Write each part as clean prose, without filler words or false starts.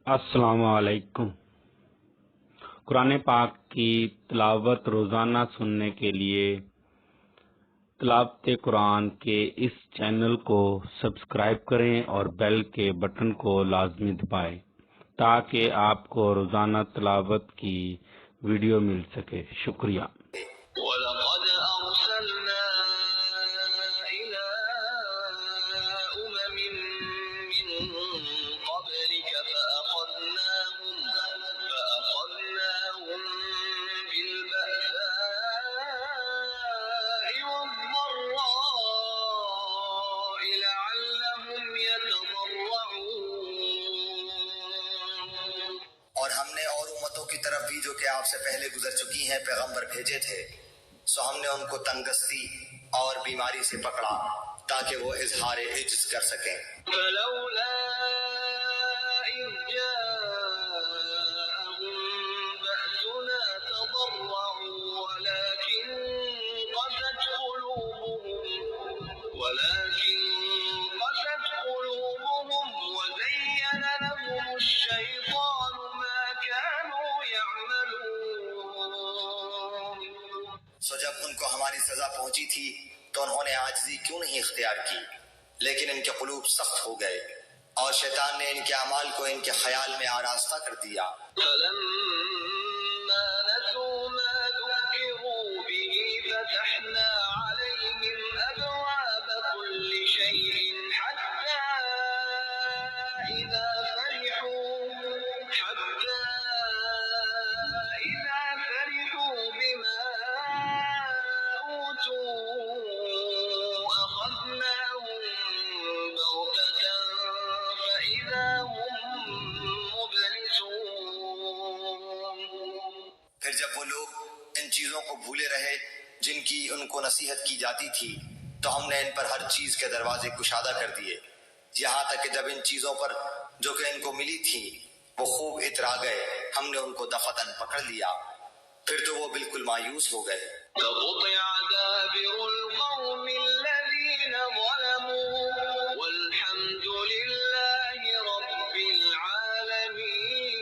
السلام علیکم۔ قرآن پاک کی تلاوت روزانہ سننے کے لیے تلاوت قرآن کے اس چینل کو سبسکرائب کریں اور بیل کے بٹن کو لازمی دبائیں تاکہ آپ کو روزانہ تلاوت کی ویڈیو مل سکے۔ شکریہ۔ وَلَقَدْ أَرْسَلْنَا إِلَىٰ أُمَمٍ مِّن قَبْلِكَ فَأَخَذْنَاهُم بِالْبَأْسَاءِ وَالضَّرَّاءِ لَعَلَّهُمْ يَتَضَرَّعُونَ۔ اور ہم نے اور امتوں کی طرف بھی جو کہ آپ سے پہلے گزر چکی ہیں پیغمبر بھیجے تھے، سو ہم نے ان کو تنگستی اور بیماری سے پکڑا تاکہ وہ اظہار عجز کر سکیں۔ فَلَوْلَا إِذْ جَاءَهُم بَأْسُنَا تَضَرَّعُوا وَلَكِن قَسَتْ قُلُوبُهُمْ وَزَيَّنَ لَهُمُ الشَّيْطَانُ مَا كَانُوا يَعْمَلُونَ۔ سو جب ان کو ہماری سزا پہنچی تھی تو انہوں نے عاجزی کیوں نہیں اختیار کی، لیکن ان کے قلوب سخت ہو گئے اور شیطان نے ان کے اعمال کو ان کے خیال میں آراستہ کر دیا۔ فَلَمَّا نَسُوا مَا ذُكِّرُوا بِهِ فَتَحْنَا عَلَيْهِمْ أَبْوَابَ كُلِّ شَيْءٍ حَتَّى إِذَا فَرِحُوا بِمَا أُوتُوا أَخَذْنَاهُم بَغْتَةً فَإِذَا هُم مُبْلِسُونَ۔ پھر جب وہ لوگ ان چیزوں کو بھولے رہے جن کی ان کو نصیحت کی جاتی تھی تو ہم نے ان پر ہر چیز کے دروازے کشادہ کر دیے، یہاں تک کہ جب ان چیزوں پر جو کہ ان کو ملی تھی وہ خوب اترا گئے، ہم نے ان کو دفتن پکڑ لیا، پھر تو وہ بالکل مایوس ہو گئے۔ فَقُطِعَ دَابِرُ الْقَوْمِ الَّذِينَ ظَلَمُوا وَالْحَمْدُ لِلَّهِ رَبِّ الْعَالَمِينَ۔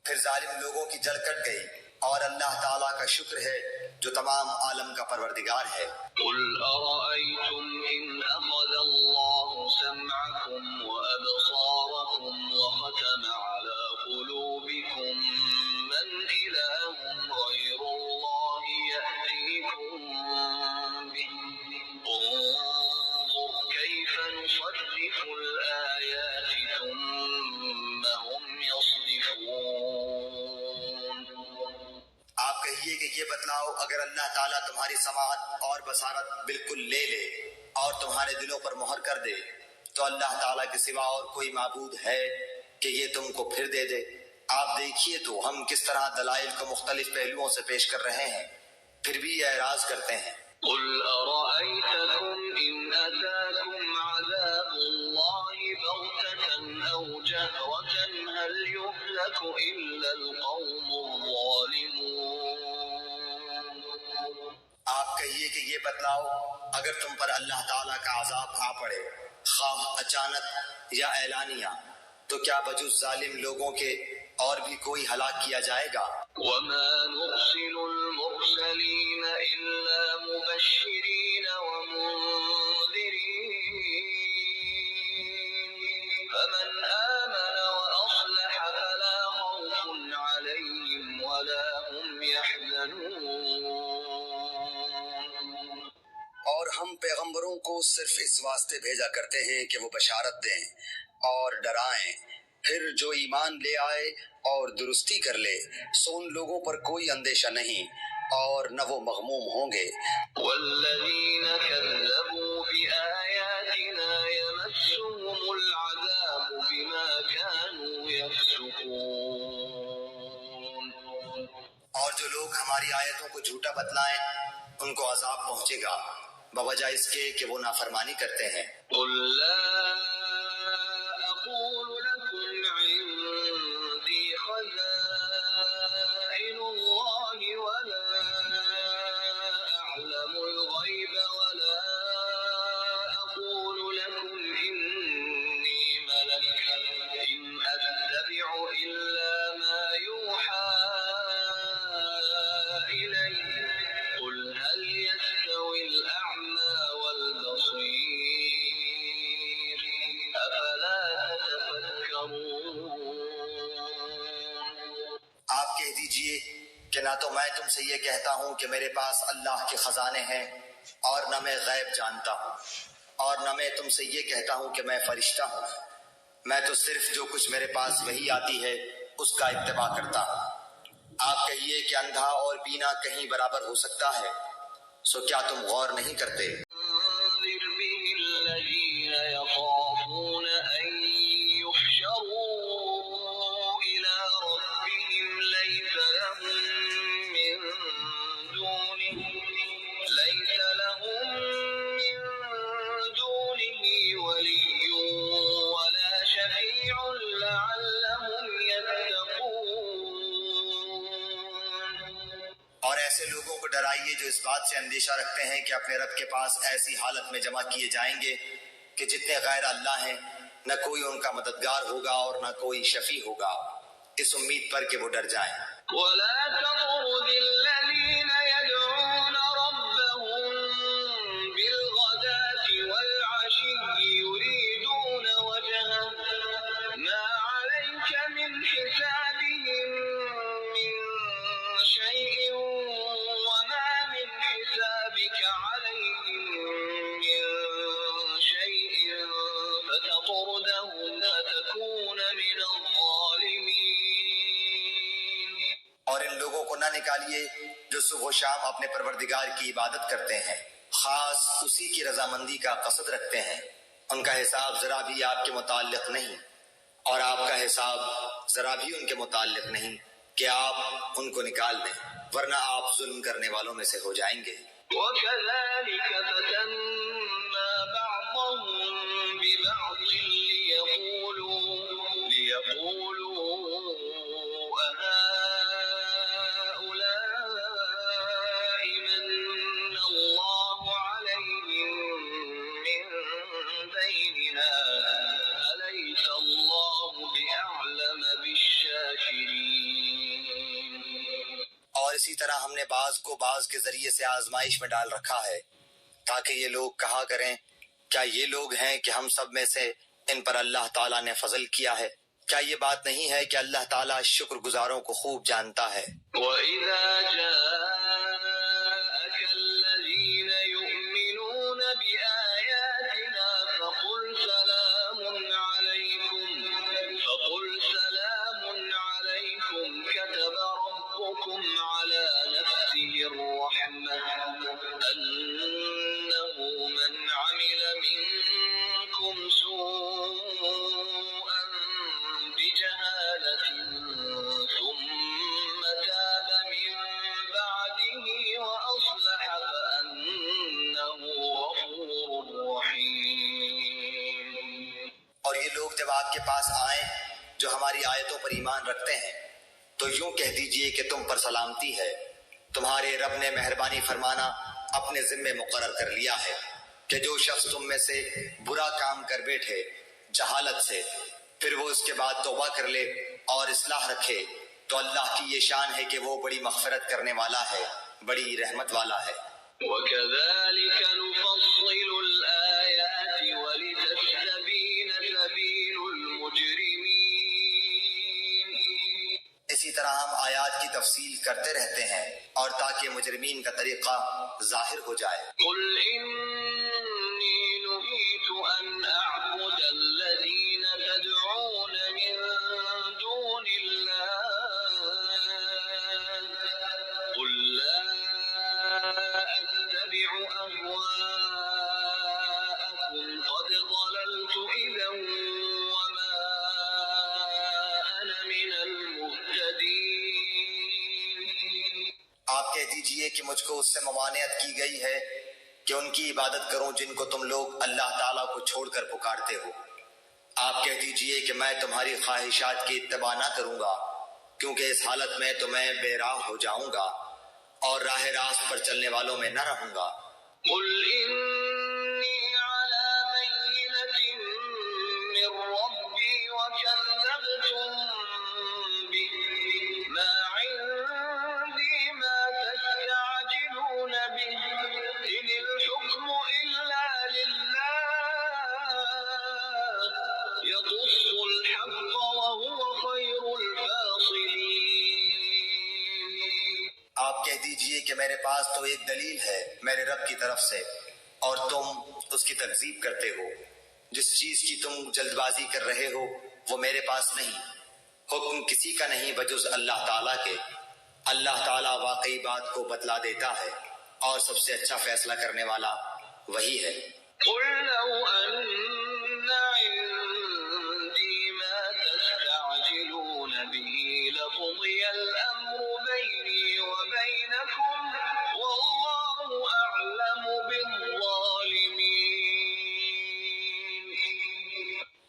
پھر ظالم لوگوں کی جڑ کٹ گئی اور اللہ تعالیٰ کا شکر ہے جو تمام عالم کا پروردگار ہے۔ قُلْ أَرَأَيْتُمْ إِنْ أَخَذَ اللَّهُ سَمْعَكُمْ وَأَبْصَارَكُمْ وَخَتَمَ عَلَى قُلُوبِكُمْ مَنْ إِلَٰهٌ غَيْرُ اللَّهِ يَأْتِيكُمْ بِهِ انظُرْ كَيْفَ نُصَرِّفُ الْآيَاتِ ثُمَّ هُمْ يَصْدِفُونَ۔ آپ کہیے کہ یہ بتلاؤ اگر اللہ تعالیٰ تمہاری سماعت اور بصارت بالکل لے لے اور تمہارے دلوں پر مہر کر دے تو اللہ تعالیٰ کے سوا اور کوئی معبود ہے کہ یہ تم کو پھر دے دے؟ آپ دیکھیے تو ہم کس طرح دلائل کو مختلف پہلوؤں سے پیش کر رہے ہیں، پھر بھی یہ اعراض کرتے ہیں۔ قُلْ أَرَأَيْتَكُمْ إِنْ أَتَاكُمْ عَذَابُ اللَّهِ بَغْتَةً أَوْ جَهْرَةً هَلْ يُهْلَكُ إِلَّا الْقَوْمُ الظَّالِمُونَ۔ آپ کہیے کہ یہ بتلاؤ اگر تم پر اللہ تعالیٰ کا عذاب آ پڑے خواہ اچانک یا اعلانیہ تو کیا بجز ظالم لوگوں کے اور بھی کوئی ہلاک کیا جائے گا؟ وَمَا نُرْسِلُ الْمُرْسَلِينَ إِلَّا مُبَشِّرِينَ وَمُنذِرِينَ فَمَنْ آمَنَ وَأَصْلَحَ فَلَا خَوْفٌ عَلَيْهِمْ وَلَا هُمْ يَحْزَنُونَ۔ اور ہم پیغمبروں کو صرف اس واسطے بھیجا کرتے ہیں کہ وہ بشارت دیں اور ڈرائیں، پھر جو ایمان لے آئے اور درستی کر لے سو ان لوگوں پر کوئی اندیشہ نہیں اور نہ وہ مغموم ہوں گے۔ والذین کذبوا بآیاتنا یمسهم العذاب بما كانوا یفسقون۔ اور جو لوگ ہماری آیتوں کو جھوٹا بتلائیں ان کو عذاب پہنچے گا بوجہ اس کے کہ وہ نافرمانی کرتے ہیں۔ قل لا اقول لكم عندي خزائن الله ولا اعلم الغيب ولا اقول لكم اني دیجئے کہ نہ تو میں تم سے یہ کہتا ہوں کہ میرے پاس اللہ کے خزانے ہیں اور نہ میں غیب جانتا ہوں، اور نہ میں تم سے یہ کہتا ہوں کہ میں فرشتہ ہوں۔ میں تو صرف جو کچھ میرے پاس وحی آتی ہے اس کا اتباع کرتا ہوں۔ آپ کہیے کہ اندھا اور بینا کہیں برابر ہو سکتا ہے؟ سو کیا تم غور نہیں کرتے؟ انذر به الذين يخافون أن يحشروا إلى ربهم ليس لهم من دونه ولي ولا شفيع لعلهم يتقون۔ اور ایسے لوگوں کو ڈرائیے جو اس بات سے اندیشہ رکھتے ہیں کہ اپنے رب کے پاس ایسی حالت میں جمع کیے جائیں گے کہ جتنے غیر اللہ ہیں نہ کوئی ان کا مددگار ہوگا اور نہ کوئی شفیع ہوگا، اس امید پر کہ وہ ڈر جائیں۔ ولا تطرد الذين يدعون ربهم بالغداة والعشي يريدون وجهه ما عليك من حسابهم من شيء وما من حسابك عليهم من شيء فتطردهم فتكون من الظالمين۔ اور ان لوگوں کو نہ نکالیے جو صبح و شام اپنے پروردگار کی عبادت کرتے ہیں، خاص اسی کی رضامندی کا قصد رکھتے ہیں۔ ان کا حساب ذرا بھی آپ کے متعلق نہیں، اور آپ کا حساب ذرا بھی ان کے متعلق نہیں کہ آپ ان کو نکال دیں، ورنہ آپ ظلم کرنے والوں میں سے ہو جائیں گے۔ وكذلك فتنا بعضهم ببعض ليقولوا أهؤلاء من الله عليهم من بيننا أليس الله بأعلم بالشاكرين۔ اور اسی طرح ہم نے بعض کو بعض کے ذریعے سے آزمائش میں ڈال رکھا ہے تاکہ یہ لوگ کہا کریں کیا یہ لوگ ہیں کہ ہم سب میں سے ان پر اللہ تعالیٰ نے فضل کیا ہے؟ کیا یہ بات نہیں ہے کہ اللہ تعالیٰ شکر گزاروں کو خوب جانتا ہے۔ وَإِذَا جَاءَكَ الَّذِينَ يُؤْمِنُونَ بِآيَاتِنَا فَقُلْ سَلَامٌ عَلَيْكُمْ كَتَبَ رَبُّكُمْ عَلَى نَفْسِهِ الرَّحْمَةَ أَنَّهُ مَنْ عَمِلَ مِنكُمْ سُوءًا بِجَهَالَةٍ ثُمَّ تَابَ مِن بَعْدِهِ وَأَصْلَحَ فَأَنَّهُ غَفُورٌ رَّحِيمٌ۔ اور یہ لوگ جب آپ کے پاس آئیں جو ہماری آیتوں پر ایمان رکھتے ہیں تو یوں کہہ دیجئے کہ تم پر سلامتی ہے، تمہارے رب نے مہربانی فرمانا اپنے ذمے مقرر کر لیا ہے کہ جو شخص تم میں سے برا کام کر بیٹھے جہالت سے، پھر وہ اس کے بعد توبہ کر لے اور اصلاح رکھے تو اللہ کی یہ شان ہے کہ وہ بڑی مغفرت کرنے والا ہے، بڑی رحمت والا ہے۔ وَكَذَلِكَ نُفَصِّلُ الْآيَاتِ وَلِتَسْتَبِينَ سَبِيلُ الْمُجْرِمِينَ۔ اسی طرح ہم آیات کی تفصیل کرتے رہتے ہیں اور تاکہ مجرمین کا طریقہ ظاہر ہو جائے۔ قُلْ إِنِّي نُهِيتُ أَنْ أَعْبُدَ الَّذِينَ تَدْعُونَ مِن دُونِ اللَّهِ قُل لَّا أَتَّبِعُ أَهْوَاءَكُمْ قَدْ ضَلَلْتُ إِذًا وَمَا أَنَا مِنَ الْمُهْتَدِينَ۔ آپ کہہ دیجئے کہ مجھ کو اس سے ممانعت کی گئی ہے کہ ان کی عبادت کروں جن کو تم لوگ اللہ تعالیٰ کو چھوڑ کر پکارتے ہو۔ آپ کہہ دیجئے کہ میں تمہاری خواہشات کی اتباع نہ کروں گا، کیونکہ اس حالت میں تو میں بے راہ ہو جاؤں گا اور راہ راست پر چلنے والوں میں نہ رہوں گا۔ قُلْ إِنِّي عَلَى بَيِّنَةٍ مِّن رَّبِّي وَكَذَّبْتُم بِهِ مَا عِندِي مَا تَسْتَعْجِلُونَ بِهِ إِنِ الْحُكْمُ إِلَّا لِلَّهِ يَقُصُّ الْحَقَّ وَهُوَ خَيْرُ الْفَاصِلِينَ۔ دیجئے کہ میرے پاس تو ایک دلیل ہے میرے رب کی طرف سے اور تم اس کی تکذیب کرتے ہو۔ جس چیز کی تم جلد بازی کر رہے ہو وہ میرے پاس نہیں، حکم کسی کا نہیں بجز اللہ تعالیٰ کے۔ اللہ تعالیٰ واقعی بات کو بتلا دیتا ہے اور سب سے اچھا فیصلہ کرنے والا وہی ہے۔ قل لو أن عندي ما تستعجلون به لقضي الأمر بيني وبينكم والله أعلم بالظالمين۔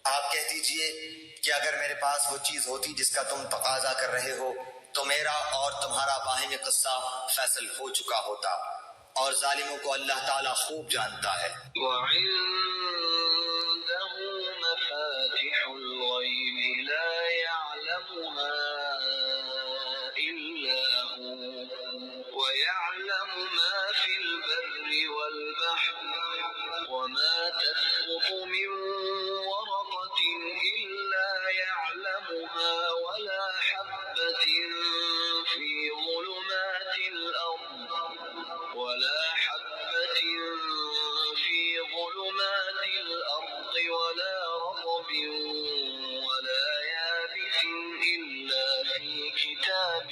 آپ کہہ دیجئے کہ اگر میرے پاس وہ چیز ہوتی جس کا تم تقاضا کر رہے ہو تو میرا اور تمہارا باہمی قصہ فیصل ہو چکا ہوتا، اور ظالموں کو اللہ تعالیٰ خوب جانتا ہے۔ وعنده مفاتح الغيب لا يعلمها إلا هو ويعلم ما في البر والبحر وما تسقط من ورقة إلا يعلمها ولا حبة في ظلمات الأرض ولا حبة في ظلمات الأرض ولا رطب ولا يابس إلا في كتاب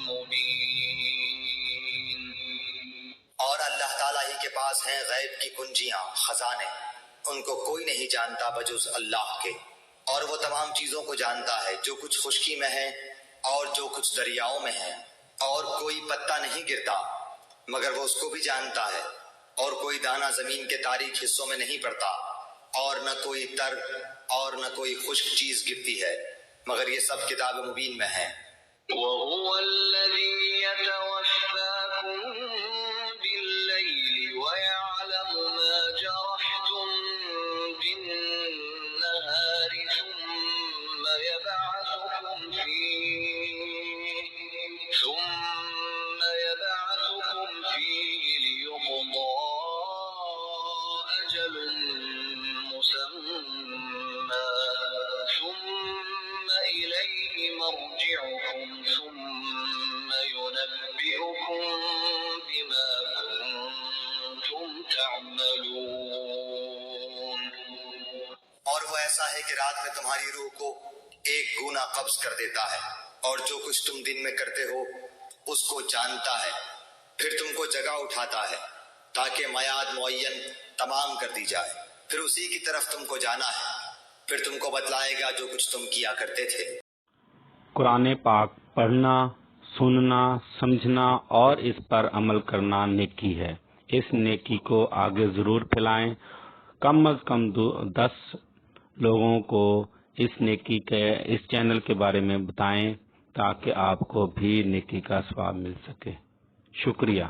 مبين۔ اور اللہ تعالیٰ ہی کے پاس ہیں غیب کی کنجیاں، خزانے، ان کو کوئی نہیں جانتا بجز اللہ کے، اور وہ تمام چیزوں کو جانتا ہے جو کچھ خشکی میں ہے اور جو کچھ دریاؤں میں ہے، اور کوئی پتا نہیں گرتا مگر وہ اس کو بھی جانتا ہے، اور کوئی دانہ زمین کے تاریک حصوں میں نہیں پڑتا، اور نہ کوئی تر اور نہ کوئی خشک چیز گرتی ہے مگر یہ سب کتاب مبین میں ہے۔ وهو الذي يتوفاكم بالليل ويعلم ما جرحتم بالنهار ثم يبعثكم فيه ليقضى أجل مسمى ثم إليه مرجعكم ثم ينبئكم بما كنتم تعملون۔ اور وہ ایسا ہے کہ رات میں تمہاری روح کو ایک گونا قبض کر دیتا ہے، اور جو کچھ تم دن میں کرتے ہو اس کو جانتا ہے، پھر تم کو جگہ اٹھاتا ہے تاکہ میعاد معین تمام کر دی جائے، پھر اسی کی طرف تم کو جانا ہے، پھر تم کو بتلائے گا جو کچھ تم کیا کرتے تھے۔ قرآن پاک پڑھنا، سننا، سمجھنا اور اس پر عمل کرنا نیکی ہے۔ اس نیکی کو آگے ضرور پھیلائیں، کم از کم 10 لوگوں کو اس نیکی کے اس چینل کے بارے میں بتائیں تاکہ آپ کو بھی نیکی کا ثواب مل سکے۔ شکریہ۔